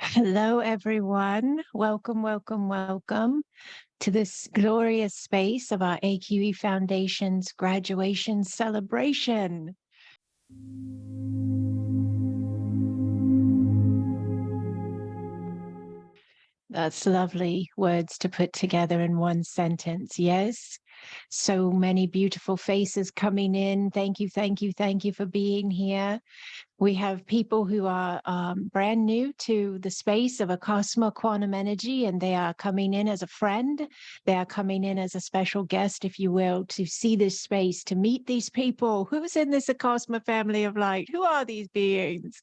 Hello, everyone. Welcome, welcome, welcome to this glorious space of our AQE Foundation's graduation celebration. That's lovely words to put together in one sentence. Yes. So many beautiful faces coming in. Thank you, thank you, thank you for being here. We have people who are brand new to the space of ACASMA Quantum Energy, and they are coming in as a friend. They are coming in as a special guest, if you will, to see this space, to meet these people. Who's in this ACASMA family of light? Who are these beings?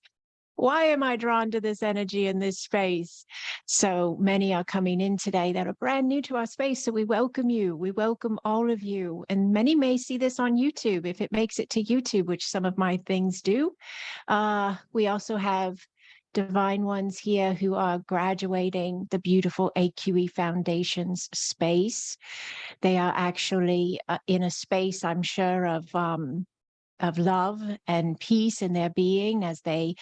Why am I drawn to this energy in this space? So many are coming in today that are brand new to our space. So we welcome you. We welcome all of you. And many may see this on YouTube if it makes it to YouTube, which some of my things do. We also have divine ones here who are graduating the beautiful AQE Foundation's space. They are actually in a space, I'm sure, of love and peace in their being as they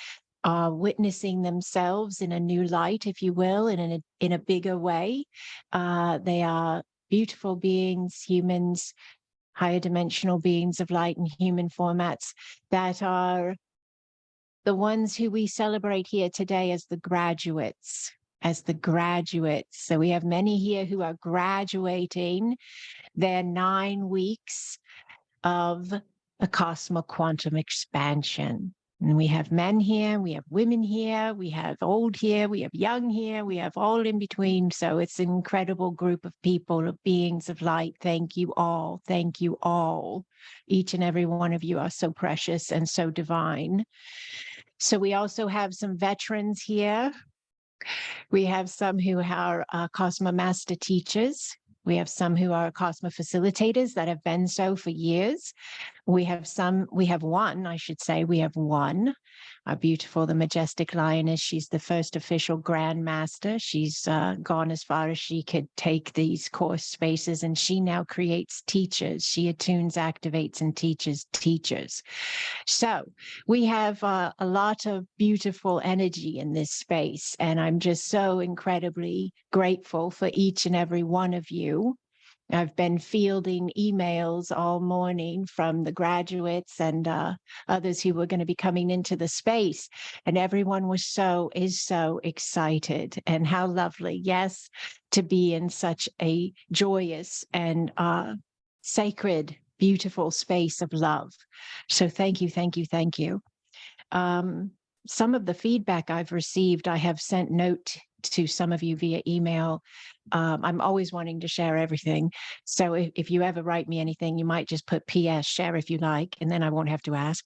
are witnessing themselves in a new light, if you will, in a bigger way. They are beautiful beings, humans, higher dimensional beings of light in human formats that are the ones who we celebrate here today as the graduates. So we have many here who are graduating their 9 weeks of ACASMA Quantum Expansion. And we have men here, we have women here, we have old here, we have young here, we have all in between. So it's an incredible group of people, of beings of light. Thank you all. Thank you all. Each and every one of you are so precious and so divine. So we also have some veterans here. We have some who are ACASMA Master teachers. We have some who are ACASMA facilitators that have been so for years. We have one, our beautiful, the majestic lioness. She's the first official Grand Master. She's gone as far as she could take these course spaces, and she now creates teachers. She attunes, activates, and teaches teachers. So we have a lot of beautiful energy in this space, and I'm just so incredibly grateful for each and every one of you. I've been fielding emails all morning from the graduates and others who were going to be coming into the space. And everyone is so excited. And how lovely, yes, to be in such a joyous and sacred, beautiful space of love. So thank you, thank you, thank you. Some of the feedback I've received, I have sent note to some of you via email. I'm always wanting to share everything. So if you ever write me anything, you might just put PS, share if you like, and then I won't have to ask.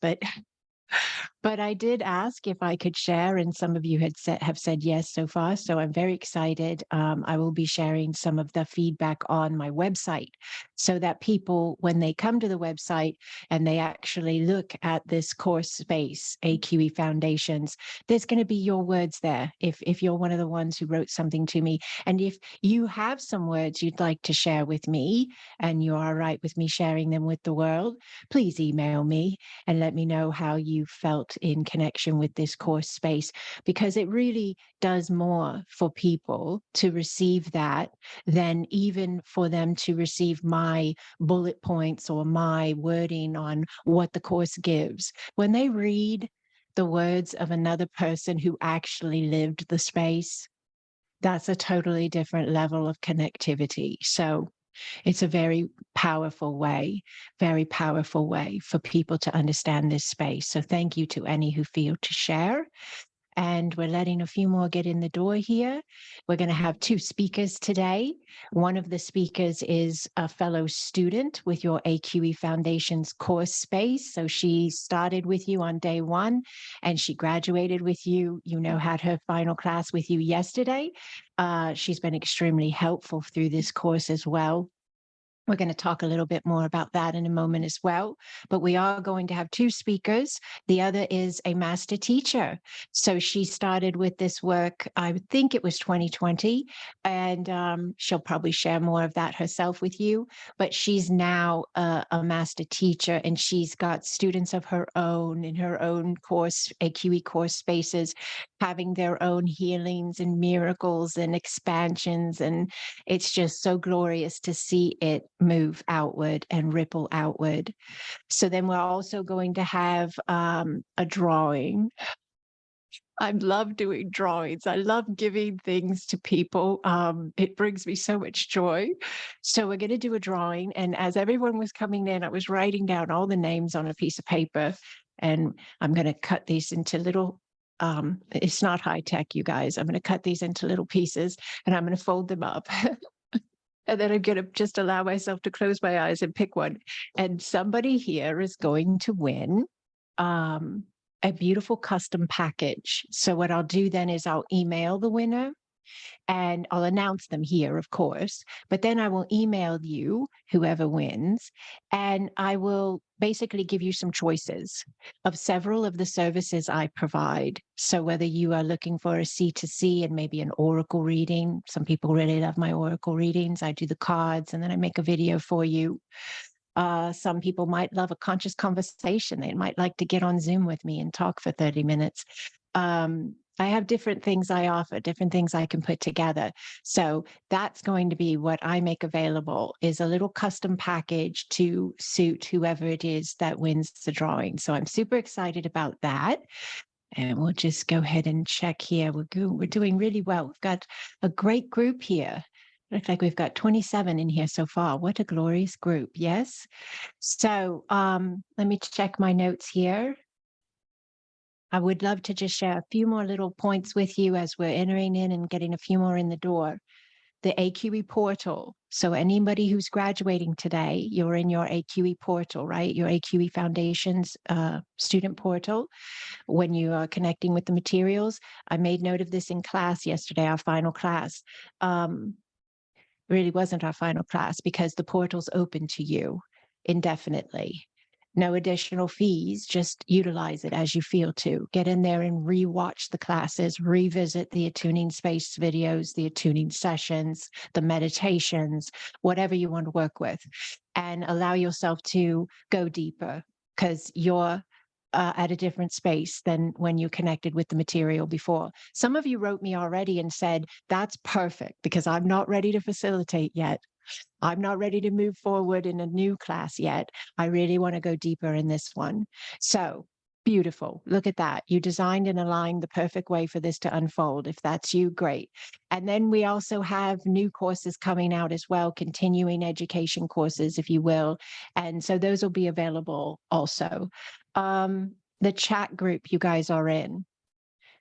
But I did ask if I could share, and some of you have said yes so far. So I'm very excited. I will be sharing some of the feedback on my website so that people, when they come to the website and they actually look at this course space, AQE Foundations, there's going to be your words there. If you're one of the ones who wrote something to me, and if you have some words you'd like to share with me and you're all right with me sharing them with the world, please email me and let me know how you felt in connection with this course space, because it really does more for people to receive that than even for them to receive my bullet points or my wording on what the course gives. When they read the words of another person who actually lived the space, that's a totally different level of connectivity. So it's a very powerful way for people to understand this space. So thank you to any who feel to share. And we're letting a few more get in the door here. We're going to have 2 speakers today. One of the speakers is a fellow student with your AQE Foundation's course space. So she started with you on day 1 and she graduated with you, had her final class with you yesterday. She's been extremely helpful through this course as well. We're going to talk a little bit more about that in a moment as well. But we are going to have two speakers. The other is a master teacher. So she started with this work, I think it was 2020, and she'll probably share more of that herself with you. But she's now a master teacher, and she's got students of her own in her own course, AQE course spaces, having their own healings and miracles and expansions. And it's just so glorious to see it move outward and ripple outward. So then we're also going to have a drawing. I love doing drawings. I love giving things to people. It brings me so much joy. So we're going to do a drawing. And as everyone was coming in, I was writing down all the names on a piece of paper. And I'm going to cut these into little, it's not high tech, you guys. I'm going to cut these into little pieces and I'm going to fold them up. And then I'm going to just allow myself to close my eyes and pick one. And somebody here is going to win a beautiful custom package. So what I'll do then is I'll email the winner and I'll announce them here, of course, but then I will email you, whoever wins, and I will basically give you some choices of several of the services I provide. So whether you are looking for a C2C and maybe an oracle reading, some people really love my oracle readings. I do the cards and then I make a video for you. Some people might love a conscious conversation. They might like to get on Zoom with me and talk for 30 minutes. I have different things I offer, different things I can put together. So that's going to be what I make available, is a little custom package to suit whoever it is that wins the drawing. So I'm super excited about that. And we'll just go ahead and check here. We're doing really well. We've got a great group here. Looks like we've got 27 in here so far. What a glorious group. Yes. So let me check my notes here. I would love to just share a few more little points with you as we're entering in and getting a few more in the door. The AQE portal. So anybody who's graduating today, you're in your AQE portal, right? Your AQE Foundations student portal. When you are connecting with the materials, I made note of this in class yesterday, our final class. Really wasn't our final class because the portal's open to you indefinitely. No additional fees, just utilize it as you feel to. Get in there and rewatch the classes, revisit the attuning space videos, the attuning sessions, the meditations, whatever you want to work with, and allow yourself to go deeper because you're at a different space than when you connected with the material before. Some of you wrote me already and said, that's perfect because I'm not ready to facilitate yet. I'm not ready to move forward in a new class yet. I really want to go deeper in this one. So beautiful. Look at that. You designed and aligned the perfect way for this to unfold. If that's you, great. And then we also have new courses coming out as well, continuing education courses, if you will. And so those will be available also. The chat group you guys are in.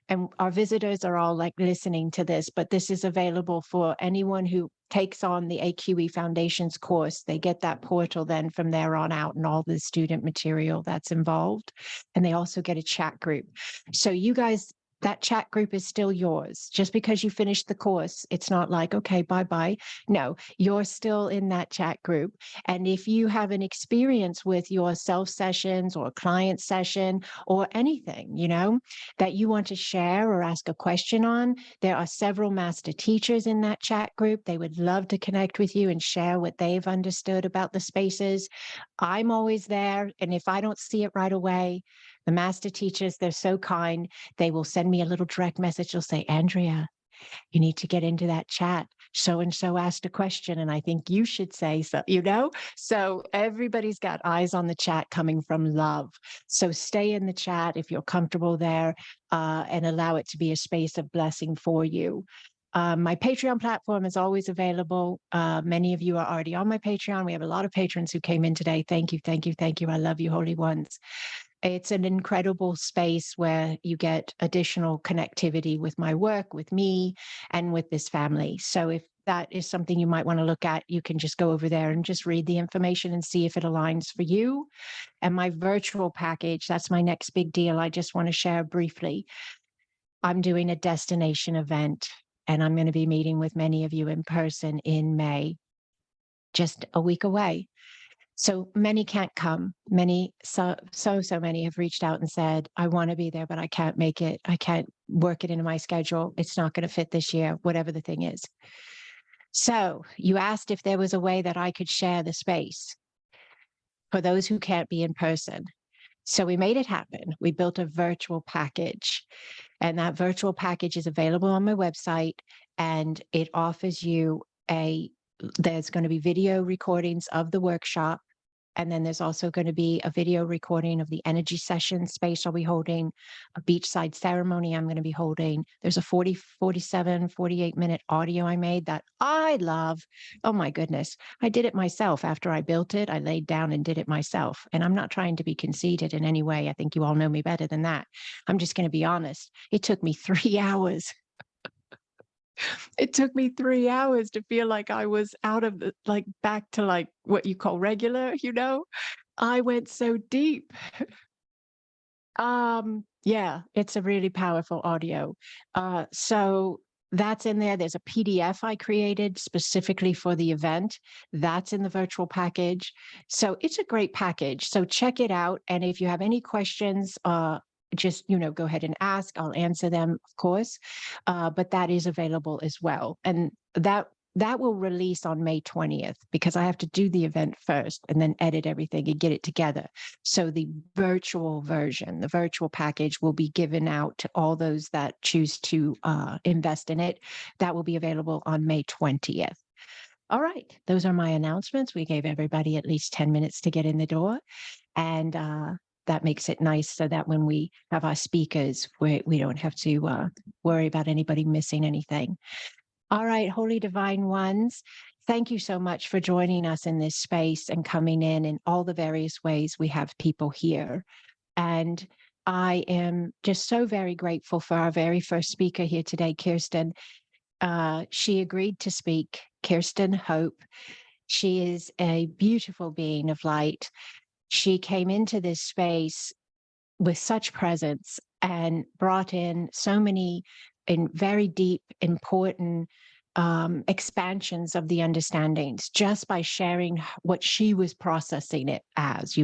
And our visitors are all like listening to this, but this is available for anyone who takes on the AQE Foundations course. They get that portal then from there on out and all the student material that's involved. And they also get a chat group. So you guys, that chat group is still yours. Just because you finished the course, it's not like, okay, bye-bye. No, you're still in that chat group. And if you have an experience with your self sessions or client session or anything, you know, that you want to share or ask a question on, there are several master teachers in that chat group. They would love to connect with you and share what they've understood about the spaces. I'm always there. And if I don't see it right away, the master teachers, they're so kind. They will send me a little direct message. They'll say, Andrea, you need to get into that chat. So-and-so asked a question, and I think you should say so, you know? So everybody's got eyes on the chat coming from love. So stay in the chat if you're comfortable there and allow it to be a space of blessing for you. My Patreon platform is always available. Many of you are already on my Patreon. We have a lot of patrons who came in today. Thank you, thank you, thank you. I love you, holy ones. It's an incredible space where you get additional connectivity with my work, with me, and with this family. So if that is something you might want to look at, you can just go over there and just read the information and see if it aligns for you. And my virtual package, that's my next big deal. I just want to share briefly. I'm doing a destination event, and I'm going to be meeting with many of you in person in May. just a week away. So many can't come. Many, so many have reached out and said, I want to be there, but I can't make it. I can't work it into my schedule. It's not going to fit this year, whatever the thing is. So you asked if there was a way that I could share the space for those who can't be in person. So we made it happen. We built a virtual package, and that virtual package is available on my website, and it offers you there's going to be video recordings of the workshop. And then there's also going to be a video recording of the energy session space I'll be holding, a beachside ceremony I'm going to be holding. There's a 48-minute audio I made that I love. Oh my goodness. I did it myself after I built it. I laid down and did it myself. And I'm not trying to be conceited in any way. I think you all know me better than that. I'm just going to be honest. It took me 3 hours. It took me 3 hours to feel like I was out of the, like, back to like what you call regular, I went so deep. Yeah, it's a really powerful audio. So that's in there. There's a PDF I created specifically for the event. That's in the virtual package. So it's a great package. So check it out. And if you have any questions, just, go ahead and ask. I'll answer them, of course. But that is available as well. And that will release on May 20th, because I have to do the event first and then edit everything and get it together. So the virtual version, the virtual package, will be given out to all those that choose to invest in it. That will be available on May 20th. All right, those are my announcements. We gave everybody at least 10 minutes to get in the door. And that makes it nice so that when we have our speakers, we don't have to worry about anybody missing anything. All right, Holy Divine Ones, thank you so much for joining us in this space and coming in all the various ways we have people here. And I am just so very grateful for our very first speaker here today, Kirsten. She agreed to speak, Kirsten Hope. She is a beautiful being of light. She came into this space with such presence and brought in so many very deep, important expansions of the understandings just by sharing what she was processing it as.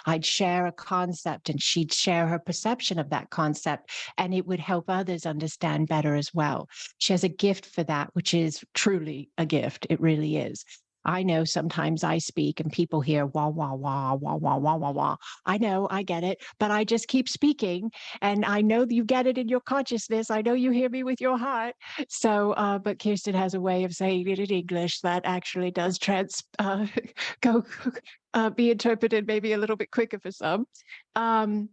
I'd share a concept and she'd share her perception of that concept, and it would help others understand better as well. She has a gift for that, which is truly a gift. It really is. I know sometimes I speak and people hear wah, wah, wah, wah, wah, wah, wah, wah. I know, I get it, but I just keep speaking, and I know you get it in your consciousness. I know you hear me with your heart. So, but Kirsten has a way of saying it in English that actually does be interpreted maybe a little bit quicker for some. And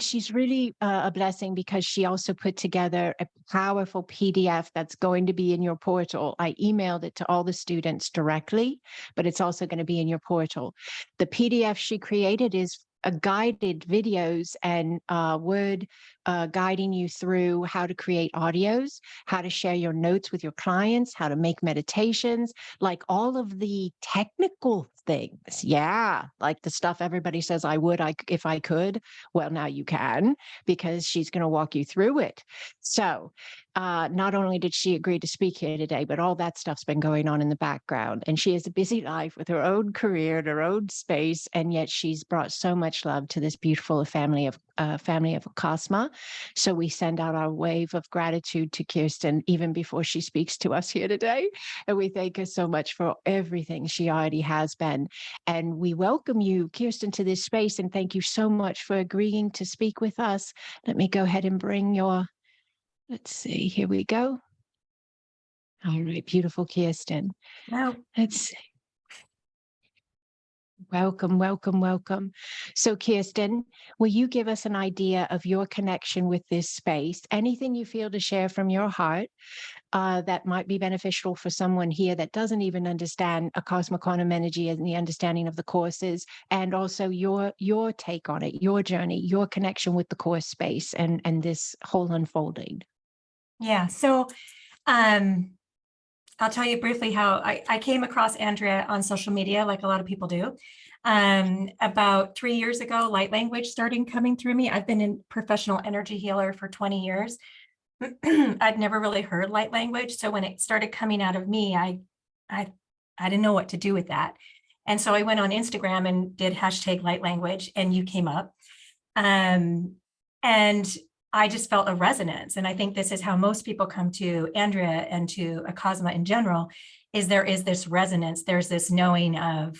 she's really a blessing, because she also put together a powerful PDF that's going to be in your portal. I emailed it to all the students directly, but it's also going to be in your portal. The PDF she created is guided videos and word guiding you through how to create audios, how to share your notes with your clients, how to make meditations, like all of the technical things. Yeah, like the stuff everybody says if I could. Well, now you can, because she's going to walk you through it. So not only did she agree to speak here today, but all that stuff's been going on in the background. And she has a busy life with her own career and her own space. And yet she's brought so much love to this beautiful family of Acasma. So we send out our wave of gratitude to Kirsten even before she speaks to us here today. And we thank her so much for everything she already has been. And we welcome you, Kirsten, to this space. And thank you so much for agreeing to speak with us. Let me go ahead and bring let's see, here we go. All right, beautiful Kirsten. Wow. Let's see. Welcome, welcome, welcome. So Kirsten, will you give us an idea of your connection with this space? Anything you feel to share from your heart that might be beneficial for someone here that doesn't even understand ACASMA Quantum Energy and the understanding of the courses, and also your take on it, your journey, your connection with the course space and this whole unfolding. Yeah, so I'll tell you briefly how I came across Andrea on social media, like a lot of people do. About 3 years ago, light language started coming through me. I've been a professional energy healer for 20 years. I'd never really heard light language. So when it started coming out of me, I I didn't know what to do with that. And so I went on Instagram and did hashtag light language, and you came up. And I just felt a resonance. And I think this is how most people come to Andrea and to Acasma in general, is there is this resonance. There's this knowing of,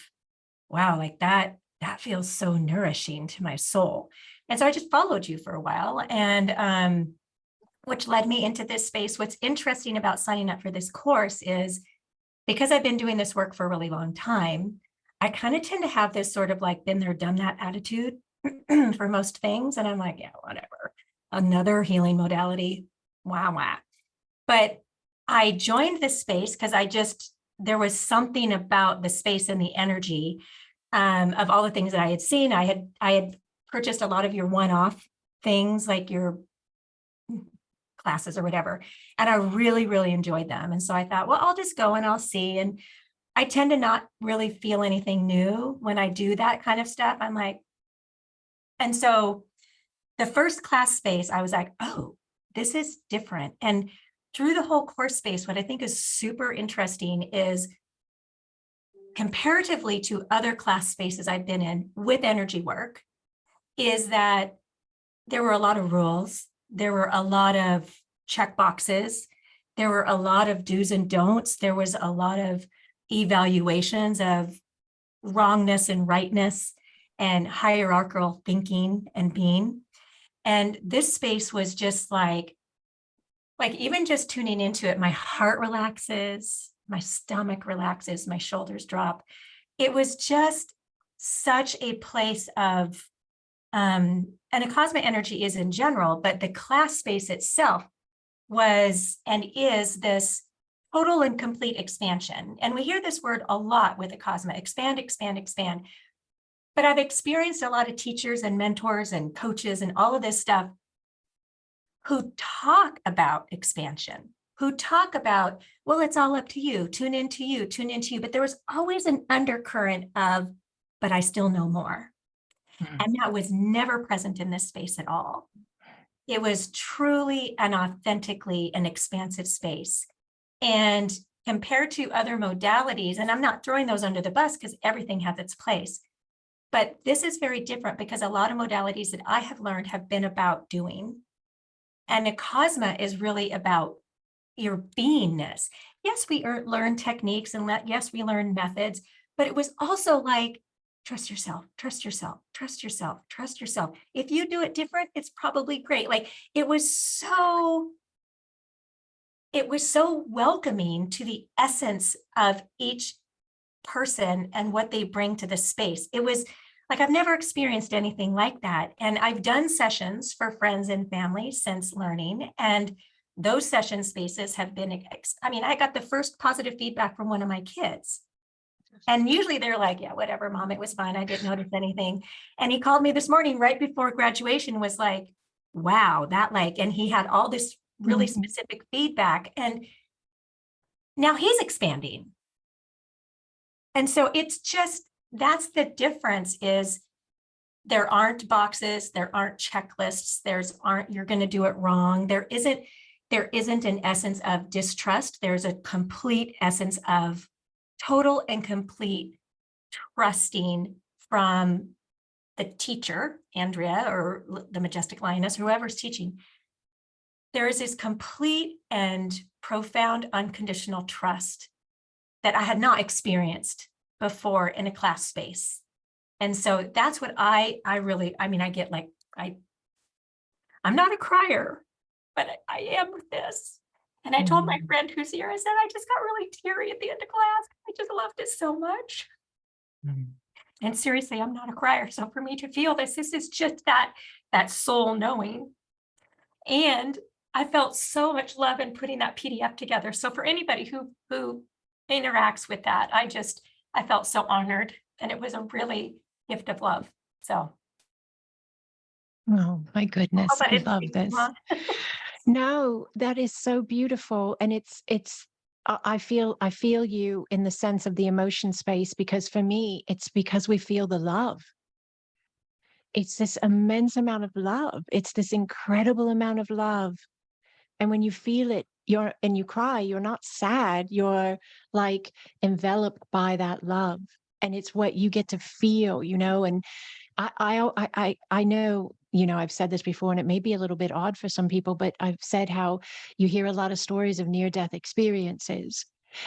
wow, like that feels so nourishing to my soul. And so I just followed you for a while, and which led me into this space. What's interesting about signing up for this course is, because I've been doing this work for a really long time, I kind of tend to have this sort of like been there, done that attitude for most things. And I'm like, yeah, whatever, another healing modality, wow. But I joined this space because there was something about the space and the energy of all the things that I had seen. I had purchased a lot of your one-off things, like your classes or whatever, and I really, really enjoyed them. And so I thought, well, I'll just go and I'll see. And I tend to not really feel anything new when I do that kind of stuff. I'm like, and so the first class space, I was like, oh, this is different. And through the whole course space, what I think is super interesting is, comparatively to other class spaces I've been in with energy work, is that there were a lot of rules. There were a lot of check boxes. There were a lot of do's and don'ts. There was a lot of evaluations of wrongness and rightness and hierarchical thinking and being. And this space was just like even just tuning into it, my heart relaxes, my stomach relaxes, my shoulders drop. It was just such a place of, and Acasma energy is in general, but the class space itself was and is this total and complete expansion. And we hear this word a lot with Acasma: expand, expand, expand. But I've experienced a lot of teachers and mentors and coaches and all of this stuff who talk about expansion, who talk about, well, it's all up to you, tune into you, tune into you. But there was always an undercurrent of, but I still know more. And that was never present in this space at all. It was truly and authentically an expansive space. And compared to other modalities, and I'm not throwing those under the bus because everything has its place, but this is very different because a lot of modalities that I have learned have been about doing. And Acasma is really about your beingness. Yes, we learn techniques, and yes, we learn methods, but it was also like, trust yourself, trust yourself, trust yourself, trust yourself. If you do it different, it's probably great. Like it was so welcoming to the essence of each person and what they bring to the space. It was like, I've never experienced anything like that. And I've done sessions for friends and family since learning, and those session spaces have been, I got the first positive feedback from one of my kids. And usually they're like, yeah, whatever, mom, it was fine. I didn't notice anything. And he called me this morning right before graduation, was like, wow, and he had all this really specific feedback. And now he's expanding. And so it's just, that's the difference, is there aren't boxes, there aren't checklists, you're going to do it wrong. There isn't an essence of distrust. There's a complete essence of total and complete trusting from the teacher, Andrea, or the Majestic Lioness, whoever's teaching. There is this complete and profound unconditional trust that I had not experienced before in a class space. And so that's what I get like, I'm not a crier, but I am with this. And I told my friend who's here, I said, I just got really teary at the end of class. I just loved it so much. And seriously, I'm not a crier. So for me to feel this is just that soul knowing. And I felt so much love in putting that PDF together. So for anybody who interacts with that, I felt so honored, and it was a really gift of love. So. Oh my goodness, I love this. No, that is so beautiful. And I feel you in the sense of the emotion space, because for me, it's because we feel the love. It's this immense amount of love. It's this incredible amount of love. And when you feel it, you cry, you're not sad, you're like enveloped by that love. And it's what you get to feel, and I know, I've said this before, and it may be a little bit odd for some people, but I've said how you hear a lot of stories of near-death experiences.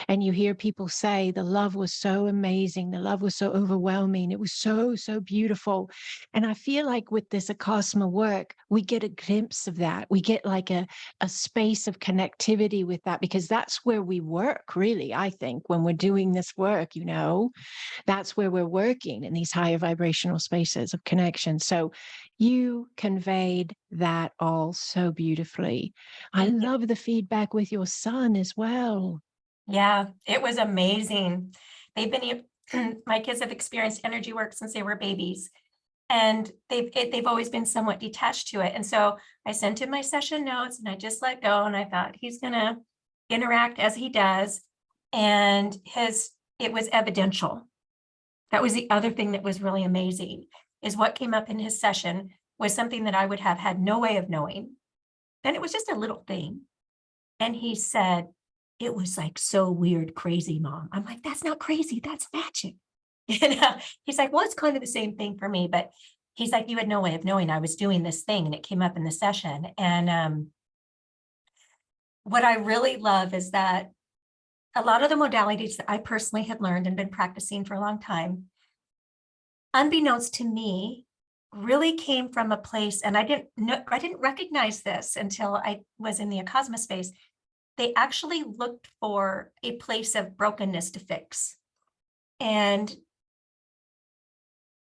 And you hear people say the love was so amazing, the love was so overwhelming, it was so, so beautiful. And I feel like with this ACASMA work, we get a glimpse of that. We get like a space of connectivity with that, because that's where we work, really, I think, when we're doing this work, that's where we're working, in these higher vibrational spaces of connection. So you conveyed that all so beautifully. I Thank you. love the feedback with your son as well. Yeah, it was amazing. They've been, my kids have experienced energy work since they were babies, and they've always been somewhat detached to it. And so I sent him my session notes, and I just let go, and I thought he's gonna interact as he does. And it was evidential. That was the other thing that was really amazing, is what came up in his session was something that I would have had no way of knowing. And it was just a little thing. And he said, it was like so weird, crazy, Mom. I'm like, that's not crazy, that's magic. He's like, well, it's kind of the same thing for me. But he's like, you had no way of knowing I was doing this thing, and it came up in the session. And what I really love is that a lot of the modalities that I personally had learned and been practicing for a long time, unbeknownst to me, really came from a place, and I didn't recognize this until I was in the Acasma space. They actually looked for a place of brokenness to fix. And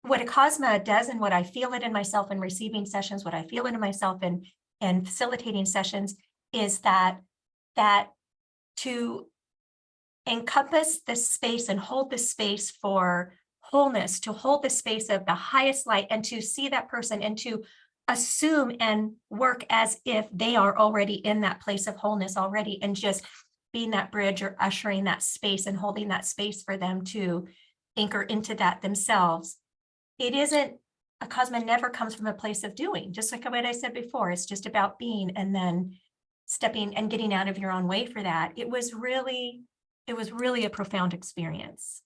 what Acasma does, and what I feel it in myself in receiving sessions, what I feel it in myself in facilitating sessions, is that to encompass this space and hold this space for wholeness, to hold the space of the highest light, and to see that person and to assume and work as if they are already in that place of wholeness already, and just being that bridge or ushering that space and holding that space for them to anchor into that themselves. It isn't, Acasma never comes from a place of doing, just like what I said before. It's just about being, and then stepping and getting out of your own way for that. It was really a profound experience.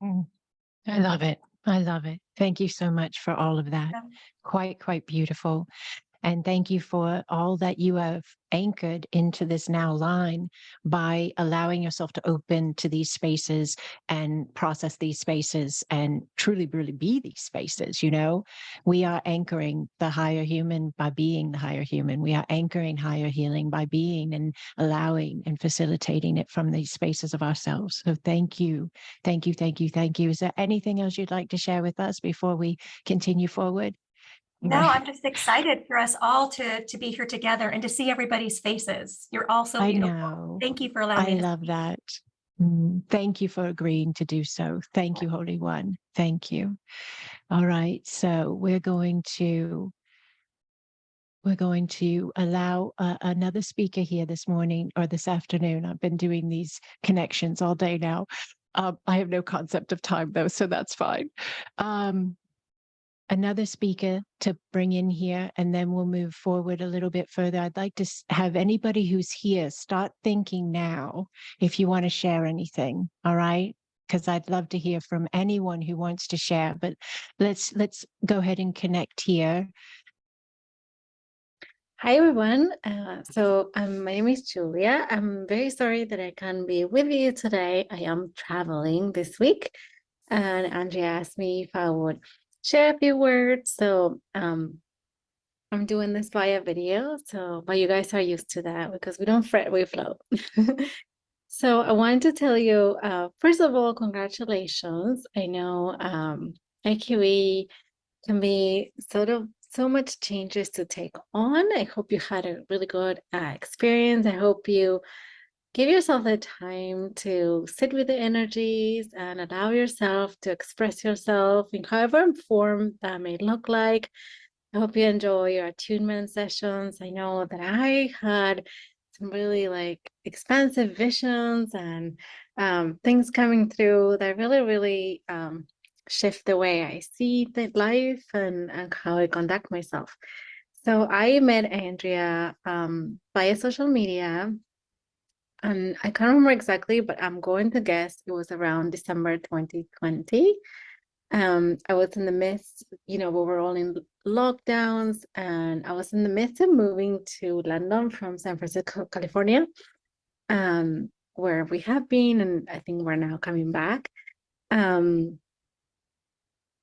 I love it. I love it. Thank you so much for all of that. Yeah. Quite beautiful. And thank you for all that you have anchored into this now line by allowing yourself to open to these spaces and process these spaces and truly, really be these spaces. We are anchoring the higher human by being the higher human. We are anchoring higher healing by being and allowing and facilitating it from these spaces of ourselves. So thank you. Thank you. Thank you. Thank you. Is there anything else you'd like to share with us before we continue forward? No, I'm just excited for us all to be here together and to see everybody's faces. You're all so I beautiful. know. Thank you for allowing me I to love speak. that. Thank you for agreeing to do so. Thank you, Holy One. Thank you. All right. So we're going to allow another speaker here this morning or this afternoon. I've been doing these connections all day now. I have no concept of time though, so that's fine. Another speaker to bring in here, and then we'll move forward a little bit further. I'd like to have anybody who's here start thinking now if you want to share anything. All right, because I'd love to hear from anyone who wants to share. But let's go ahead and connect here. Hi everyone. My name is Julia. I'm very sorry that I can't be with you today. I am traveling this week, and Andrea asked me if I would share a few words. So I'm doing this via video. But you guys are used to that because we don't fret, we flow. So I wanted to tell you, first of all, congratulations. I know AQE can be so much changes to take on. I hope you had a really good experience. I hope you give yourself the time to sit with the energies and allow yourself to express yourself in however form that may look like. I hope you enjoy your attunement sessions. I know that I had some really expansive visions and things coming through that really shift the way I see the life and how I conduct myself. So I met Andrea via social media. And I can't remember exactly, but I'm going to guess it was around December 2020. I was in the midst, we were all in lockdowns, and I was in the midst of moving to London from San Francisco, California, where we have been, and I think we're now coming back. I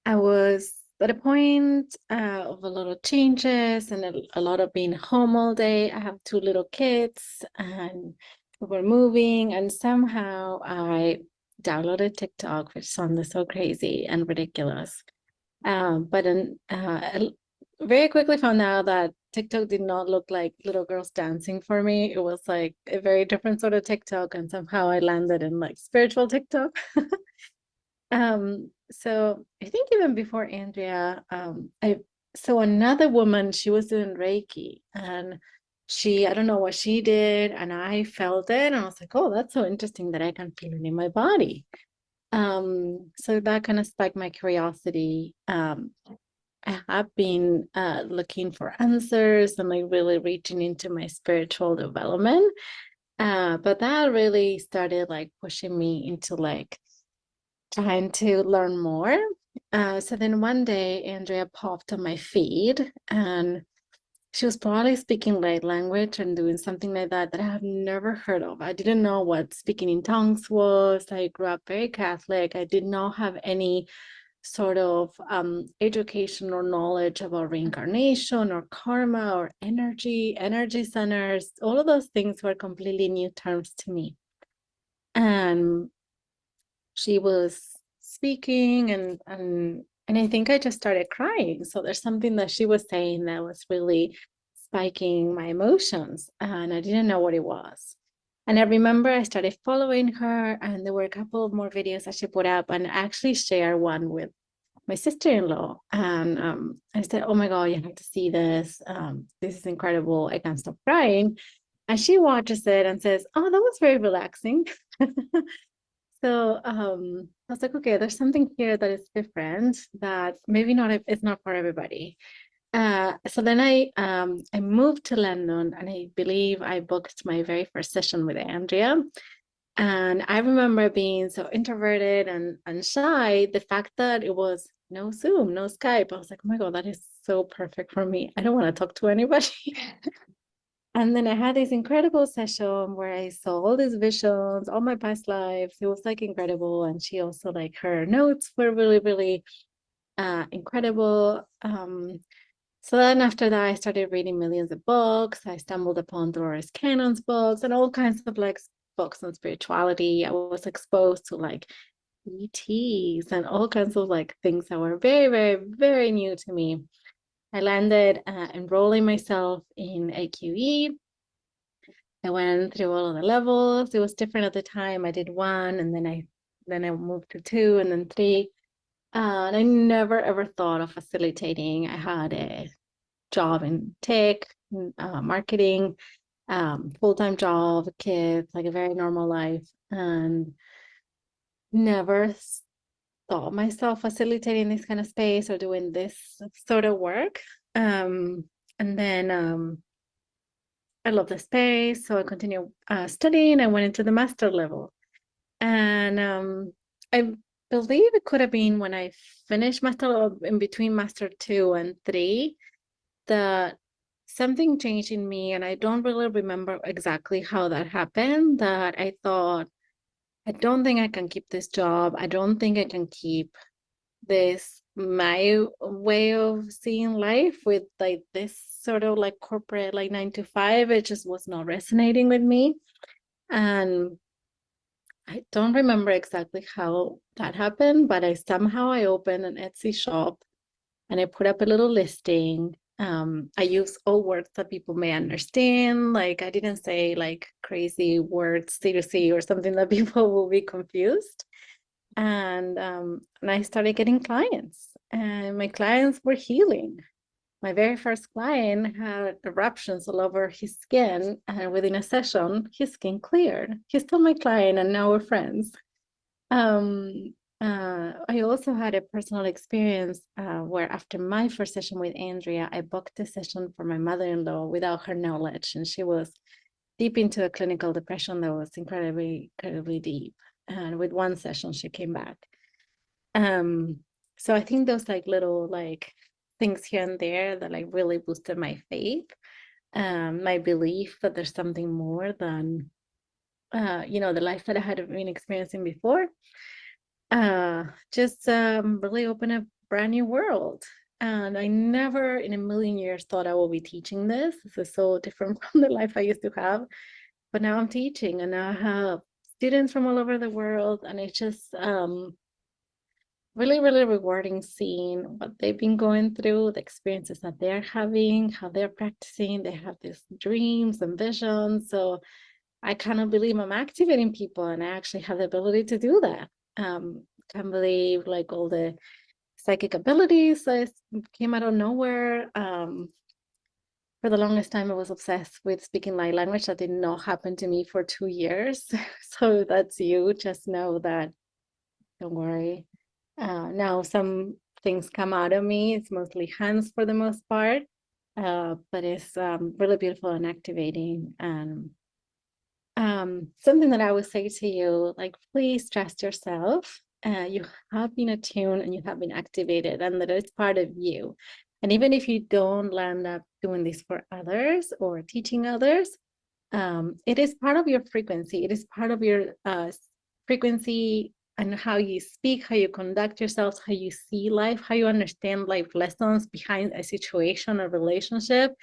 was at a point of a lot of changes and a lot of being home all day. I have 2 little kids, and we were moving, and somehow I downloaded TikTok, which sounded so crazy and ridiculous. But I very quickly found out that TikTok did not look like little girls dancing for me. It was like a very different sort of TikTok, and somehow I landed in like spiritual TikTok. So I think even before Andrea, I saw another woman, she was doing Reiki, and I don't know what she did, and I felt it, and I was like, oh, that's so interesting that I can feel it in my body. So that kind of spiked my curiosity. I have been looking for answers and like really reaching into my spiritual development. But that really started like pushing me into like trying to learn more. So then one day, Andrea popped on my feed, and she was probably speaking light language and doing something like that I have never heard of. I didn't know what speaking in tongues was. I grew up very Catholic. I did not have any sort of education or knowledge about reincarnation or karma or energy centers. All of those things were completely new terms to me. And she was speaking, and I think I just started crying. So there's something that she was saying that was really spiking my emotions, and I didn't know what it was. And I remember I started following her, and there were a couple of more videos that she put up, and I actually shared one with my sister-in-law. And I said, oh my God, you have to see this. This is incredible. I can't stop crying. And she watches it and says, oh, that was very relaxing. So I was like, okay, there's something here that is different, that maybe it's not for everybody. So then I moved to London, and I believe I booked my very first session with Andrea. And I remember being so introverted and shy, the fact that it was no Zoom, no Skype. I was like, oh my God, that is so perfect for me. I don't want to talk to anybody. And then I had this incredible session where I saw all these visions, all my past lives. It was like incredible. And she also, like, her notes were really, really incredible. So then after that, I started reading millions of books. I stumbled upon Dolores Cannon's books and all kinds of like books on spirituality. I was exposed to like ETs and all kinds of like things that were very, very, very new to me. I landed enrolling myself in AQE. I went through all of the levels. It was different at the time. I did 1, and then I moved to 2, and then 3. And I never ever thought of facilitating. I had a job in tech, marketing, full-time job, kids, like a very normal life, and never thought myself facilitating this kind of space or doing this sort of work. And then I love the space, so I continued studying. I went into the master level, and I believe it could have been when I finished master, or in between master 2 and 3, that something changed in me, and I don't really remember exactly how that happened, that I thought, I don't think I can keep this job. I don't think I can keep this, my way of seeing life, with like this sort of like corporate, like 9 to 5. It just was not resonating with me. And I don't remember exactly how that happened, but I opened an Etsy shop, and I put up a little listing. I use all words that people may understand. Like, I didn't say like crazy words, C2C or something that people will be confused. And I started getting clients, and my clients were healing. My very first client had eruptions all over his skin, and within a session, his skin cleared. He's still my client, and now we're friends. I also had a personal experience where after my first session with Andrea, I booked a session for my mother-in-law without her knowledge, and she was deep into a clinical depression that was incredibly, incredibly deep. And with one session, she came back. So I think those like little like things here and there that like really boosted my faith, my belief that there's something more than the life that I had been experiencing before. Just really opened a brand new world. And I never in a million years thought I will be teaching this. This is so different from the life I used to have. But now I'm teaching, and now I have students from all over the world, and it's just really, really rewarding seeing what they've been going through, the experiences that they're having, how they're practicing. They have these dreams and visions. So I cannot believe I'm activating people, and I actually have the ability to do that. Can't believe like all the psychic abilities that came out of nowhere. For the longest time, I was obsessed with speaking light language. That did not happen to me for 2 years. So if that's you, just know that, don't worry. Now some things come out of me. It's mostly hands for the most part, but it's really beautiful and activating. And something that I would say to you, like, please trust yourself. You have been attuned and you have been activated, and that it's part of you. And even if you don't land up doing this for others or teaching others, it is part of your frequency. It is part of your frequency and how you speak, how you conduct yourself, how you see life, how you understand life lessons behind a situation or relationship,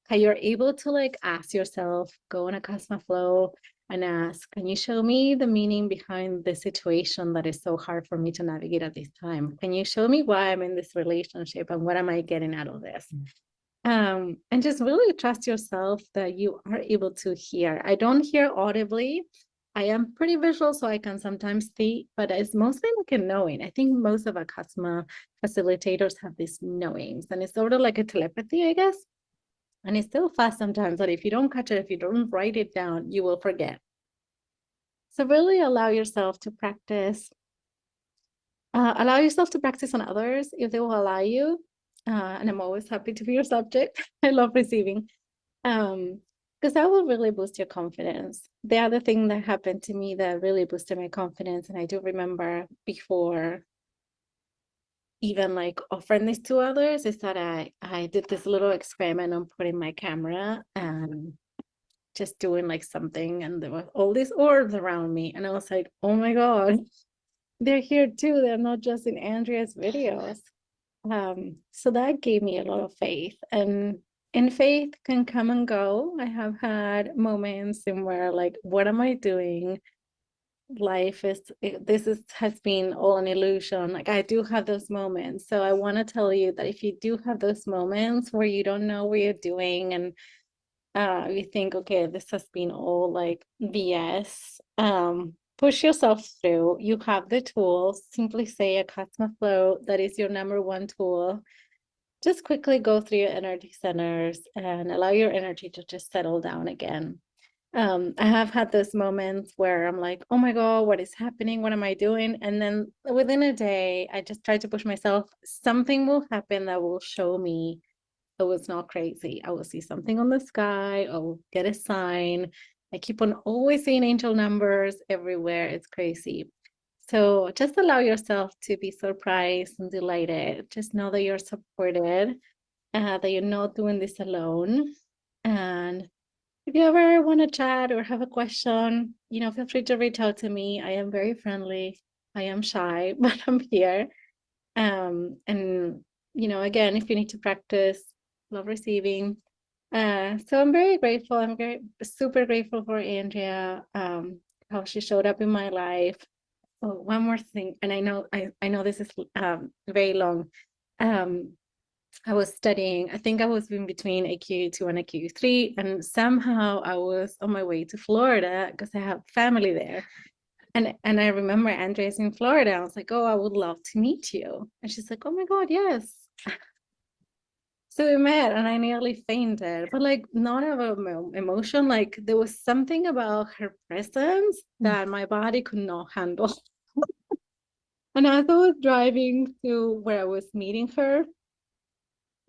how you're able to like ask yourself, go in a Acasma flow and ask, can you show me the meaning behind the situation that is so hard for me to navigate at this time? Can you show me why I'm in this relationship and what am I getting out of this? And just really trust yourself that you are able to hear. I don't hear audibly. I am pretty visual, so I can sometimes see, but it's mostly like a knowing. I think most of Acasma facilitators have these knowings, and it's sort of like a telepathy, I guess. And it's still fast sometimes, but if you don't catch it, if you don't write it down, you will forget. So really allow yourself to practice. Allow yourself to practice on others if they will allow you. And I'm always happy to be your subject. I love receiving. Because that will really boost your confidence. The other thing that happened to me that really boosted my confidence, and I do remember before even like offering this to others, is that I did this little experiment on putting my camera and just doing like something, and there were all these orbs around me, and I was like, oh my God, they're here too. They're not just in Andrea's videos. So that gave me a lot of faith, and faith can come and go. I have had moments in where like, what am I doing? Life has been all an illusion. Like I do have those moments. So I want to tell you that if you do have those moments where you don't know what you're doing and you think, okay, this has been all like BS, push yourself through. You have the tools. Simply say Acasma Flow. That is your number one tool. Just quickly go through your energy centers and allow your energy to just settle down again. I have had those moments where I'm like, oh my God, what is happening? What am I doing? And then within a day, I just try to push myself. Something will happen that will show me, oh, it's not crazy. I will see something on the sky. I'll get a sign. I keep on always seeing angel numbers everywhere. It's crazy. So just allow yourself to be surprised and delighted. Just know that you're supported, that you're not doing this alone. And if you ever want to chat or have a question, feel free to reach out to me. I am very friendly. I am shy, but I'm here. And again, if you need to practice, love receiving. So I'm very grateful. I'm super grateful for Andrea, how she showed up in my life. Oh, one more thing, and I know this is very long. I was studying, I think I was in between AQ2 and AQ3, and somehow I was on my way to Florida because I have family there. And I remember Andrea's in Florida. I was like, oh, I would love to meet you. And she's like, oh my God, yes. So we met and I nearly fainted, but like not of emotion. Like there was something about her presence that my body could not handle. And as I was driving to where I was meeting her,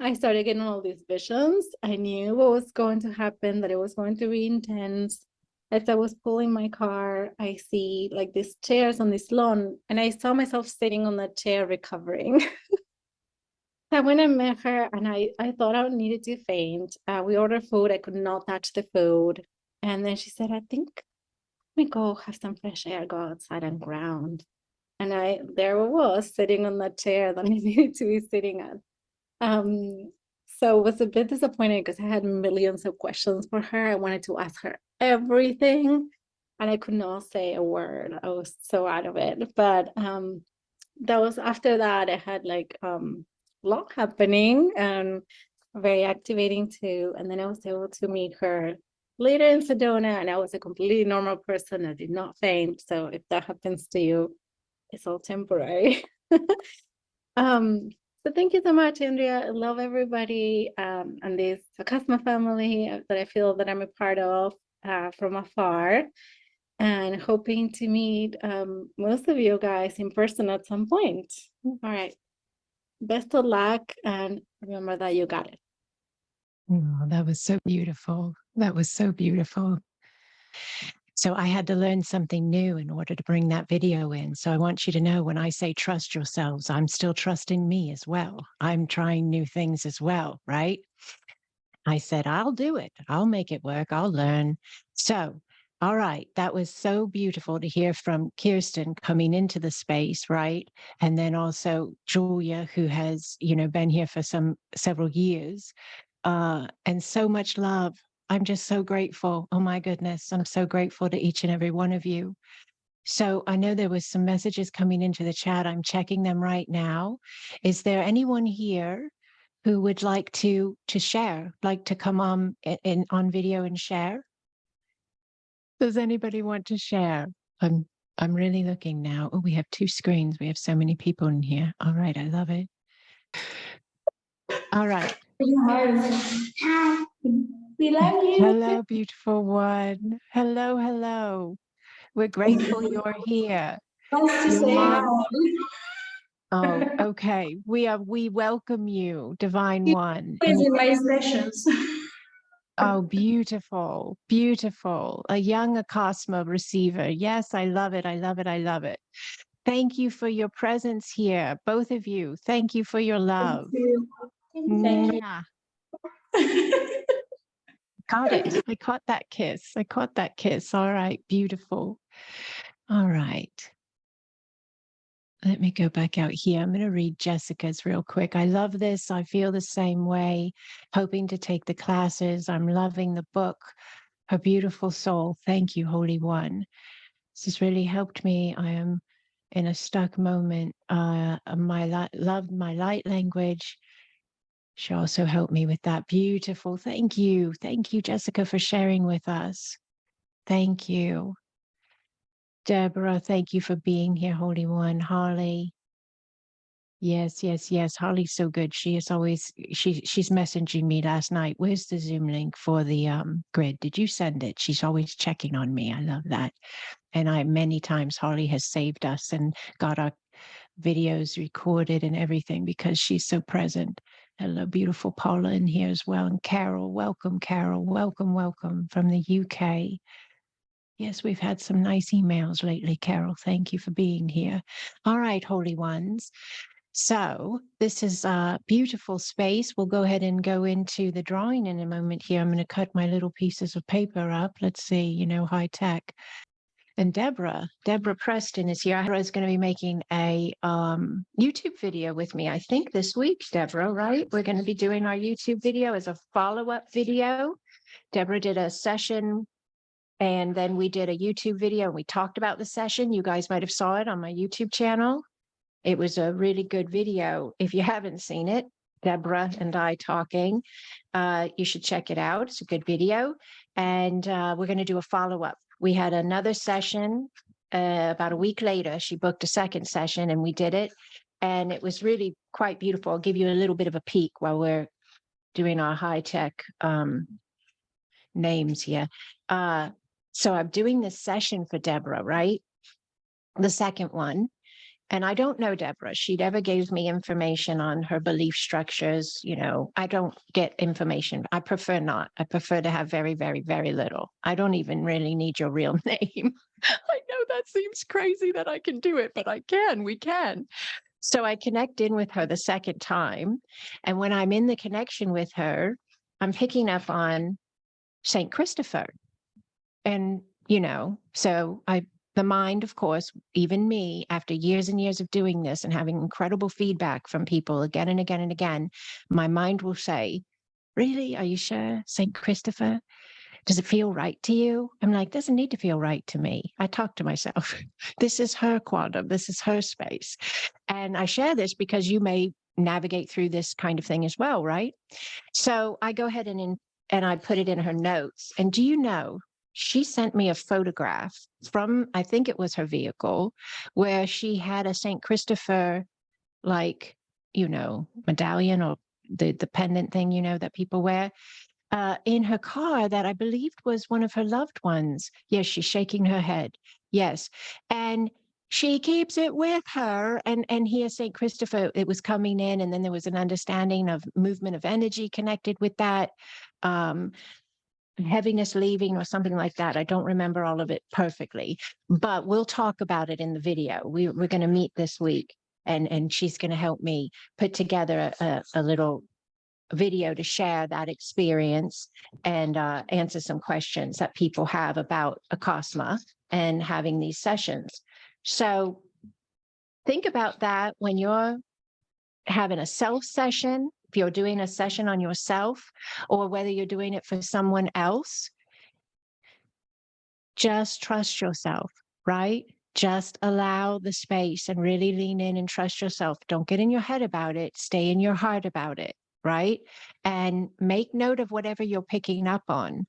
I started getting all these visions. I knew what was going to happen, that it was going to be intense. As I was pulling my car, I see like these chairs on this lawn, and I saw myself sitting on that chair recovering. I went and met her, and I thought I needed to faint. We ordered food. I could not touch the food. And then she said, I think let me go have some fresh air, go outside and ground. And there I was sitting on that chair that I needed to be sitting at. So it was a bit disappointing because I had millions of questions for her. I wanted to ask her everything, and I could not say a word. I was so out of it. But that was after that, I had like a lot happening and very activating too. And then I was able to meet her later in Sedona, and I was a completely normal person. I did not faint. So if that happens to you, it's all temporary. So thank you so much, Andrea. I love everybody and this Acasma family that I feel that I'm a part of from afar, and hoping to meet most of you guys in person at some point. All right. Best of luck, and remember that you got it. Oh, that was so beautiful. That was so beautiful. So I had to learn something new in order to bring that video in. So I want you to know, when I say trust yourselves, I'm still trusting me as well. I'm trying new things as well, right? I said, I'll do it. I'll make it work. I'll learn. So, all right. That was so beautiful to hear from Kirsten coming into the space, right? And then also Julia, who has, been here for several years. And so much love. I'm just so grateful. Oh my goodness. I'm so grateful to each and every one of you. So I know there was some messages coming into the chat. I'm checking them right now. Is there anyone here who would like to share, like to come on video and share? Does anybody want to share? I'm really looking now. Oh, we have two screens. We have so many people in here. All right, I love it. All right. Hi, we love you. Hello, beautiful one. Hello, hello. We're grateful you're here. Nice to say hi. Oh, okay. We welcome you, Divine One. Always in my sessions. Oh, beautiful, beautiful. A young Acasma receiver. Yes, I love it. I love it. I love it. Thank you for your presence here, both of you. Thank you for your love. Thank you. Got it. I caught that kiss. I caught that kiss. All right. Beautiful. All right. Let me go back out here. I'm going to read Jessica's real quick. I love this. I feel the same way. Hoping to take the classes. I'm loving the book. Her beautiful soul. Thank you, Holy One. This has really helped me. I am in a stuck moment. Love my light language. She also helped me with that. Beautiful. Thank you. Thank you, Jessica, for sharing with us. Thank you. Deborah, thank you for being here, Holy One. Harley. Yes, yes, yes. Harley's so good. She is always, she's messaging me last night. Where's the Zoom link for the grid? Did you send it? She's always checking on me. I love that. And many times Harley has saved us and got our videos recorded and everything because she's so present. Hello, beautiful Paula in here as well. And Carol, welcome, Carol. Welcome, welcome from the UK. Yes, we've had some nice emails lately, Carol. Thank you for being here. All right, Holy Ones. So this is a beautiful space. We'll go ahead and go into the drawing in a moment here. I'm going to cut my little pieces of paper up. Let's see, high tech. And Deborah Preston is here. Deborah's going to be making a YouTube video with me, I think this week, Deborah, right? We're going to be doing our YouTube video as a follow-up video. Deborah did a session, and then we did a YouTube video, and we talked about the session. You guys might have saw it on my YouTube channel. It was a really good video. If you haven't seen it, Deborah and I talking, you should check it out. It's a good video. And we're going to do a follow-up. We had another session about a week later. She booked a second session and we did it. And it was really quite beautiful. I'll give you a little bit of a peek while we're doing our high-tech names here. So I'm doing this session for Deborah, right? The second one. And I don't know Deborah. She never gave me information on her belief structures. You know, I don't get information. I prefer not. I prefer to have very, very, very little. I don't even really need your real name. I know that seems crazy that I can do it, but I can. We can. So I connect in with her the second time. And when I'm in the connection with her, I'm picking up on St. Christopher. And, you know, so the mind, of course, even me, after years and years of doing this and having incredible feedback from people again and again and again, my mind will say, really? Are you sure? St. Christopher? Does it feel right to you? I'm like, doesn't need to feel right to me. I talk to myself. This is her quantum. This is her space. And I share this because you may navigate through this kind of thing as well, right? So I go ahead and I put it in her notes. And do you know, she sent me a photograph from, I think it was her vehicle, where she had a St. Christopher, like, you know, medallion or the pendant thing, you know, that people wear in her car that I believed was one of her loved ones. Yes, she's shaking her head. Yes. And she keeps it with her. And here, St. Christopher, it was coming in, and then there was an understanding of movement of energy connected with that. Heaviness leaving or something like that. I don't remember all of it perfectly, but we'll talk about it in the video. We're going to meet this week, and she's going to help me put together a little video to share that experience and answer some questions that people have about Acasma and having these sessions. So think about that when you're having a self session, if you're doing a session on yourself, or whether you're doing it for someone else. Just trust yourself, right? Just allow the space and really lean in and trust yourself. Don't get in your head about it. Stay in your heart about it, right? And make note of whatever you're picking up on.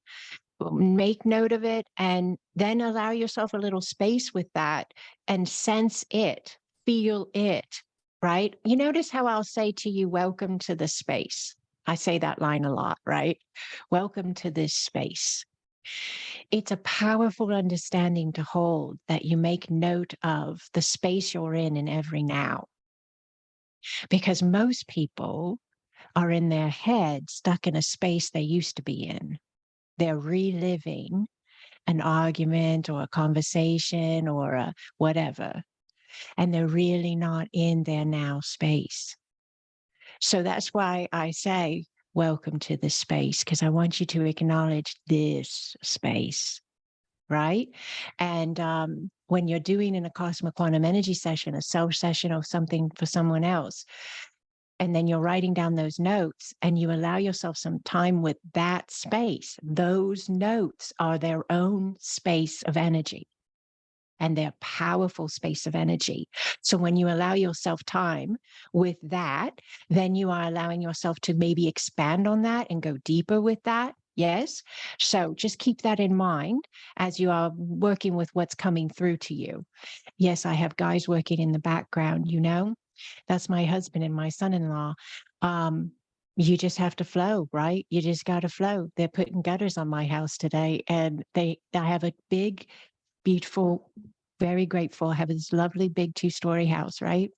Make note of it, and then allow yourself a little space with that and sense it, feel it, right? You notice how I'll say to you, welcome to the space. I say that line a lot, right? Welcome to this space. It's a powerful understanding to hold, that you make note of the space you're in every now. Because most people are in their head, stuck in a space they used to be in. They're reliving an argument or a conversation or a whatever, and they're really not in their now space. So that's why I say, welcome to this space, because I want you to acknowledge this space, right? And when you're doing an Acasma Quantum Energy session, a self session or something for someone else, and then you're writing down those notes and you allow yourself some time with that space, those notes are their own space of energy. And they're powerful space of energy. So when you allow yourself time with that, then you are allowing yourself to maybe expand on that and go deeper with that. Yes. So just keep that in mind as you are working with what's coming through to you. Yes, I have guys working in the background, you know, that's my husband and my son-in-law. You just have to flow, right? You just got to flow. They're putting gutters on my house today, and I have a big, beautiful, very grateful. I have this lovely big 2-story house, right?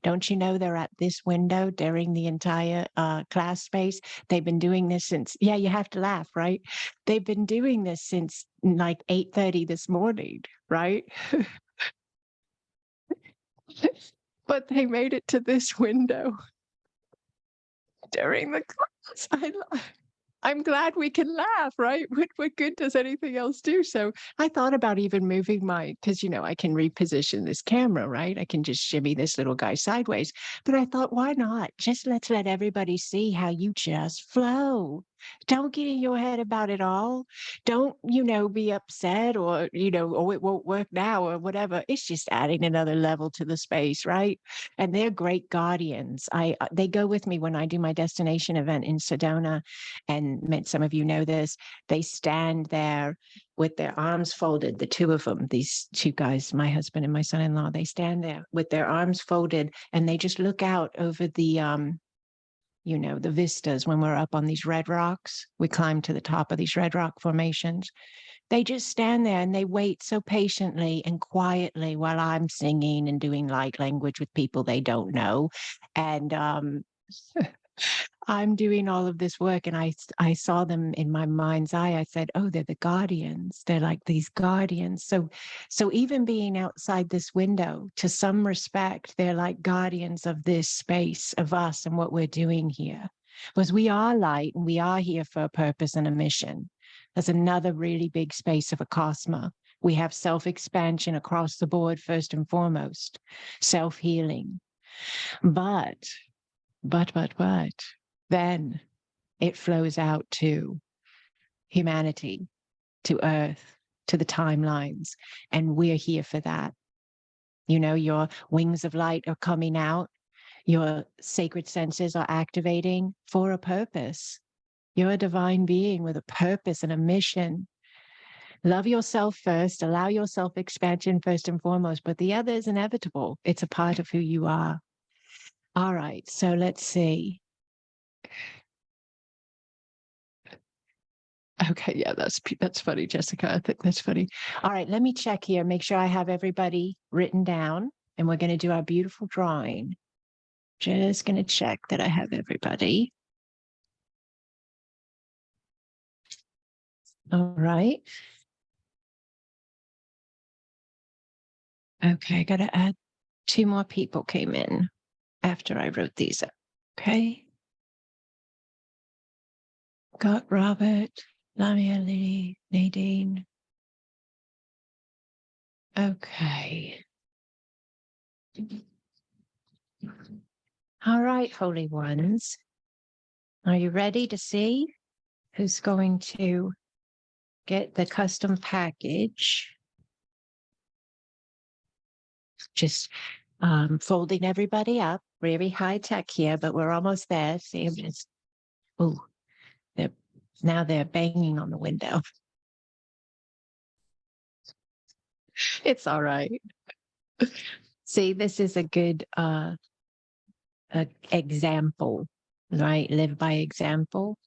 Don't you know they're at this window during the entire class space? They've been doing this since, yeah, you have to laugh, right? They've been doing this since like 8:30 this morning, right? But they made it to this window during the class. I'm glad we can laugh, right? What good does anything else do? So I thought about even moving because, you know, I can reposition this camera, right? I can just shimmy this little guy sideways. But I thought, why not? Just let's let everybody see how you just flow. Don't get in your head about it all. Don't, you know, be upset or, you know, oh, it won't work now or whatever. It's just adding another level to the space, right? And they're great guardians. They go with me when I do my destination event in Sedona, and some of you know this. They stand there with their arms folded, the two of them, these two guys, my husband and my son-in-law, they stand there with their arms folded, and they just look out over the you know, the vistas when we're up on these red rocks. We climb to the top of these red rock formations. They just stand there and they wait so patiently and quietly while I'm singing and doing light language with people they don't know. And I'm doing all of this work, and I saw them in my mind's eye. I said, "Oh, they're the guardians. They're like these guardians." So even being outside this window, to some respect, they're like guardians of this space, of us and what we're doing here. Because we are light and we are here for a purpose and a mission. There's another really big space of Acasma. We have self-expansion across the board, first and foremost, self-healing. But then it flows out to humanity, to Earth, to the timelines. And we're here for that. You know, your wings of light are coming out. Your sacred senses are activating for a purpose. You're a divine being with a purpose and a mission. Love yourself first, allow yourself expansion first and foremost, but the other is inevitable. It's a part of who you are. All right, so let's see. Okay, yeah, that's funny, Jessica. I think that's funny. All right, let me check here, make sure I have everybody written down, and we're going to do our beautiful drawing. Just going to check that I have everybody. All right. Okay, I got to add 2 more people came in after I wrote these up. Okay. Got Robert, Lamia, Lily, Nadine. Okay. All right, holy ones. Are you ready to see who's going to get the custom package? Just folding everybody up, very high tech here, but we're almost there. See, I'm just, oh, now they're banging on the window. It's all right. See, this is a good example, right? Live by example.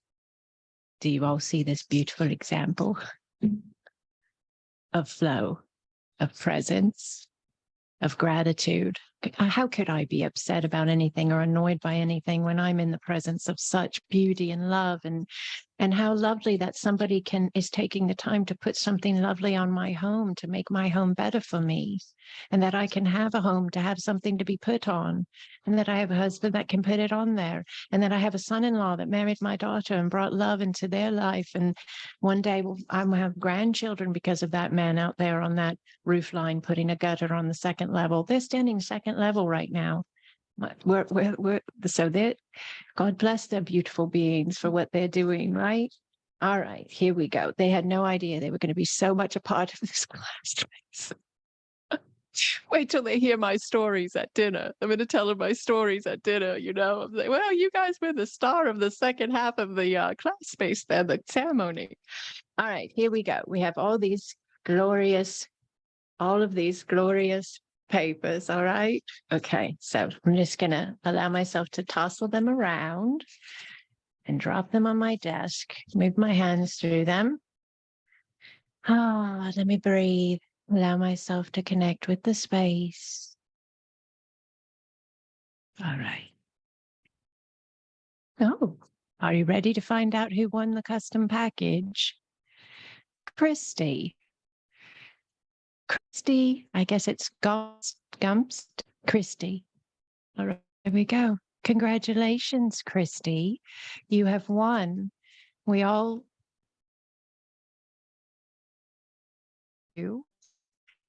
Do you all see this beautiful example of flow, of presence, of gratitude? How could I be upset about anything or annoyed by anything when I'm in the presence of such beauty and love, and how lovely that somebody is taking the time to put something lovely on my home to make my home better for me, and that I can have a home to have something to be put on, and that I have a husband that can put it on there, and that I have a son-in-law that married my daughter and brought love into their life, and one day I will have grandchildren because of that man out there on that roof line putting a gutter on the 2nd level. They're standing 2nd level right now. So God bless their beautiful beings for what they're doing, right? All right, here we go. They had no idea they were going to be so much a part of this class. Wait till they hear my stories at dinner. I'm going to tell them my stories at dinner, you know. I'm like, well, you guys were the star of the second half of the class space there, the ceremony. All right, here we go. We have all of these glorious papers, all right? Okay, so I'm just going to allow myself to tousle them around and drop them on my desk, move my hands through them. Let me breathe, allow myself to connect with the space. All right. Oh, are you ready to find out who won the custom package? Christy, I guess it's Gumst, Christy. All right, there we go. Congratulations, Christy. You have won. We all do.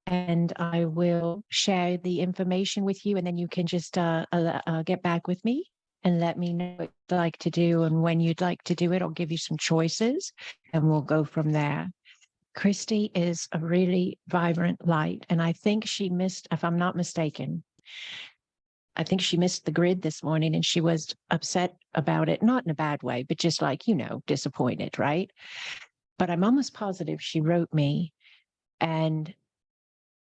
And I will share the information with you, and then you can just get back with me and let me know what you'd like to do and when you'd like to do it. I'll give you some choices and we'll go from there. Christy is a really vibrant light, and I think she missed, if I'm not mistaken, I think she missed the grid this morning and she was upset about it, not in a bad way, but just like, you know, disappointed, right? But I'm almost positive she wrote me, and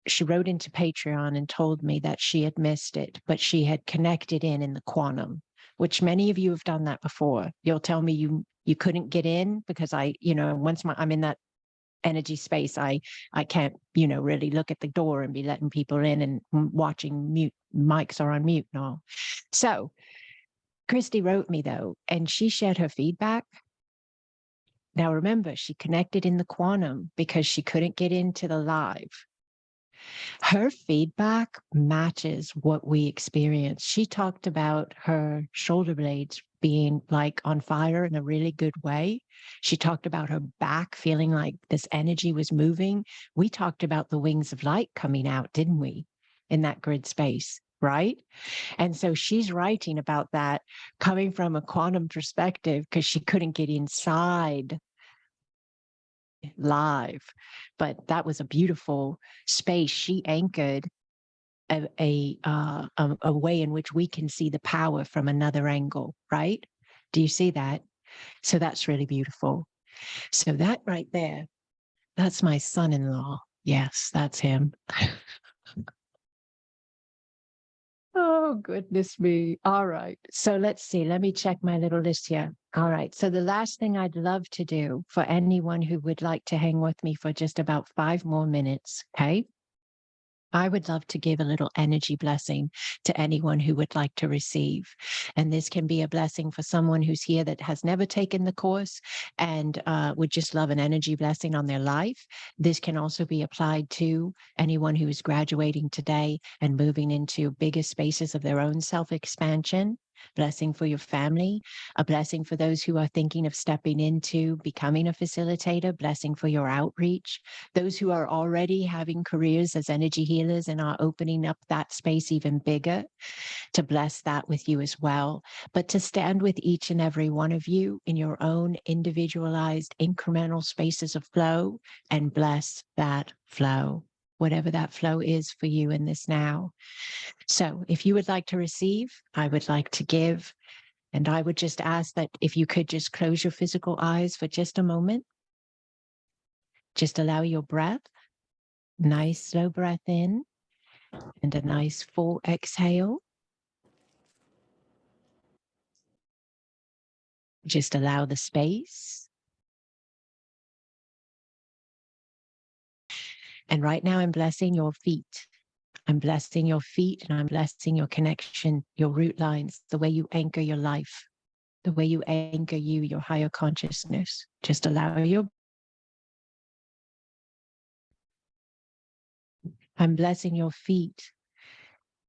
she wrote into Patreon and told me that she had missed it, but she had connected in the quantum, which many of you have done that before. You'll tell me you couldn't get in because once I'm in that energy space. I can't, really look at the door and be letting people in and watching mute mics are on mute and all. So Christy wrote me though, and she shared her feedback. Now remember, she connected in the quantum because she couldn't get into the live. Her feedback matches what we experienced. She talked about her shoulder blades being like on fire in a really good way. She talked about her back feeling like this energy was moving. We talked about the wings of light coming out, didn't we? In that grid space, right? And so she's writing about that coming from a quantum perspective because she couldn't get inside live. But that was a beautiful space. She anchored a way in which we can see the power from another angle, right? Do you see that? So that's really beautiful. So that right there, that's my son-in-law. Yes, that's him. Oh, goodness me. All right. So let's see. Let me check my little list here. All right. So the last thing I'd love to do for anyone who would like to hang with me for just about 5 more minutes, okay? I would love to give a little energy blessing to anyone who would like to receive. And this can be a blessing for someone who's here that has never taken the course and would just love an energy blessing on their life. This can also be applied to anyone who is graduating today and moving into bigger spaces of their own self-expansion. Blessing for your family, a blessing for those who are thinking of stepping into becoming a facilitator, blessing for your outreach, those who are already having careers as energy healers and are opening up that space even bigger, to bless that with you as well, but to stand with each and every one of you in your own individualized incremental spaces of flow and bless that flow, whatever that flow is for you in this now. So if you would like to receive, I would like to give, and I would just ask that if you could just close your physical eyes for just a moment. Just allow your breath, nice slow breath in, and a nice full exhale. Just allow the space. And right now I'm blessing your feet. I'm blessing your feet and I'm blessing your connection, your root lines, the way you anchor your life, the way you anchor you, your higher consciousness. Just allow your. I'm blessing your feet,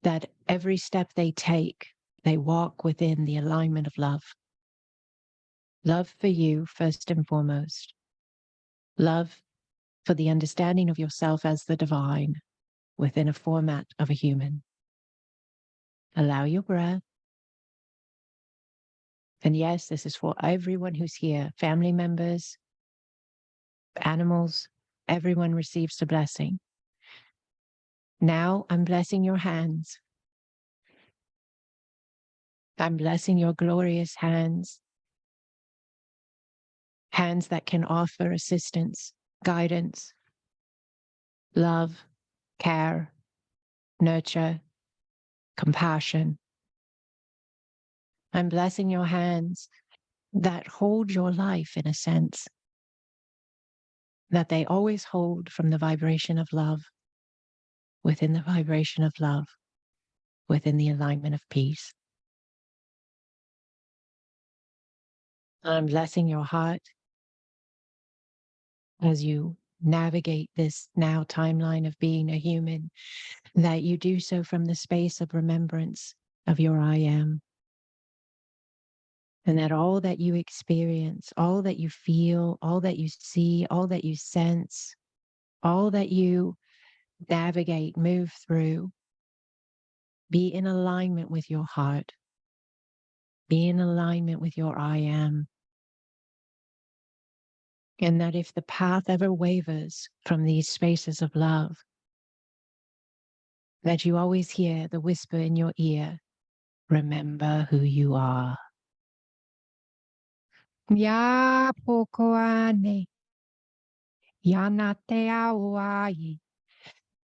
that every step they take, they walk within the alignment of love. Love for you, first and foremost. Love for the understanding of yourself as the divine within a format of a human. Allow your breath. And yes, this is for everyone who's here, family members, animals, everyone receives the blessing. Now I'm blessing your hands. I'm blessing your glorious hands. Hands that can offer assistance, guidance, love, care, nurture, compassion. I'm blessing your hands that hold your life in a sense, that they always hold from the vibration of love, within the vibration of love, within the alignment of peace. I'm blessing your heart as you navigate this now timeline of being a human, that you do so from the space of remembrance of your I am. And that all that you experience, all that you feel, all that you see, all that you sense, all that you navigate, move through, be in alignment with your heart, be in alignment with your I am. And that if the path ever wavers from these spaces of love, that you always hear the whisper in your ear, remember who you are. Ya pokoane, yanate awai,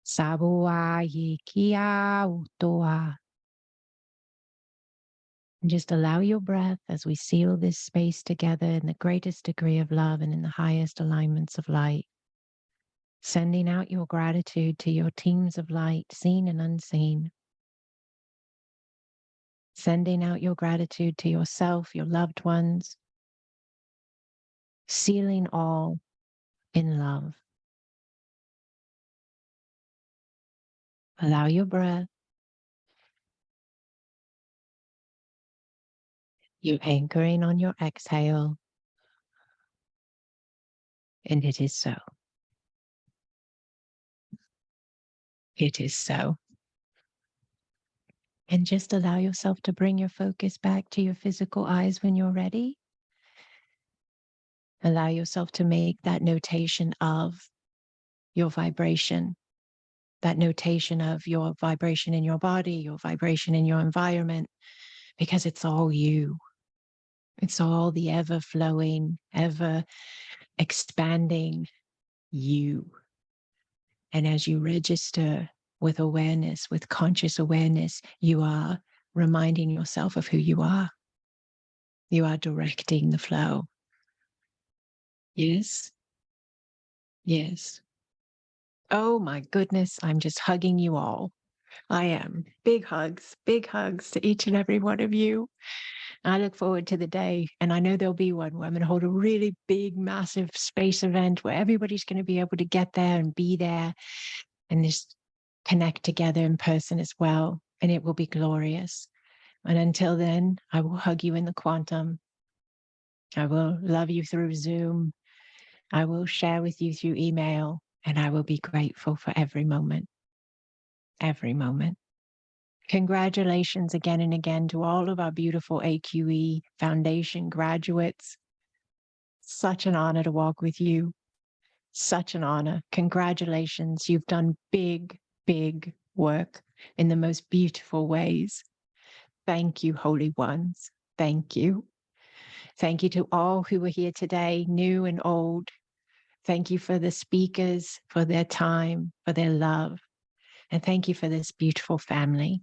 sabuai kia utoa. And just allow your breath as we seal this space together in the greatest degree of love and in the highest alignments of light. Sending out your gratitude to your teams of light, seen and unseen. Sending out your gratitude to yourself, your loved ones. Sealing all in love. Allow your breath. You anchoring on your exhale. And it is so. It is so. And just allow yourself to bring your focus back to your physical eyes when you're ready. Allow yourself to make that notation of your vibration, that notation of your vibration in your body, your vibration in your environment, because it's all you. It's all the ever flowing, ever expanding you. And as you register with awareness, with conscious awareness, you are reminding yourself of who you are. You are directing the flow. Yes. Yes. Oh my goodness, I'm just hugging you all. I am. Big hugs to each and every one of you. I look forward to the day, and I know there'll be one where I'm going to hold a really big, massive space event where everybody's going to be able to get there and be there and just connect together in person as well. And it will be glorious. And until then, I will hug you in the quantum. I will love you through Zoom. I will share with you through email, and I will be grateful for every moment. Every moment. Congratulations again and again to all of our beautiful AQE Foundation graduates. Such an honor to walk with you. Such an honor. Congratulations. You've done big, big work in the most beautiful ways. Thank you, Holy Ones. Thank you. Thank you to all who were here today, new and old. Thank you for the speakers, for their time, for their love. And thank you for this beautiful family.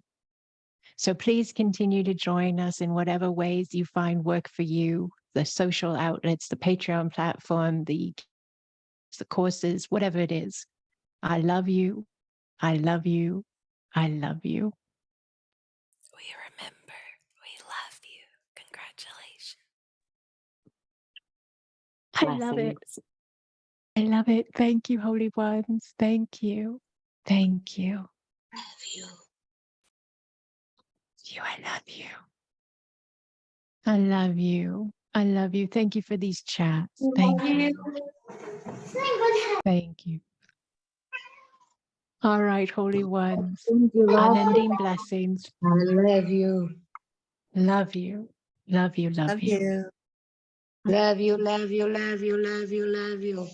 So please continue to join us in whatever ways you find work for you, the social outlets, the Patreon platform, the courses, whatever it is. I love you. I love you. I love you. We remember. We love you. Congratulations. I love it. I love it. Thank you, Holy Ones. Thank you. Thank you. Love you. I love you. I love you. I love you. Thank you for these chats. Thank you. Thank you. All right, Holy Ones. Thank you, love. Unending blessings. I love you. Love you. Love you. Love you. You. Love you, love you, love you, love you, love you.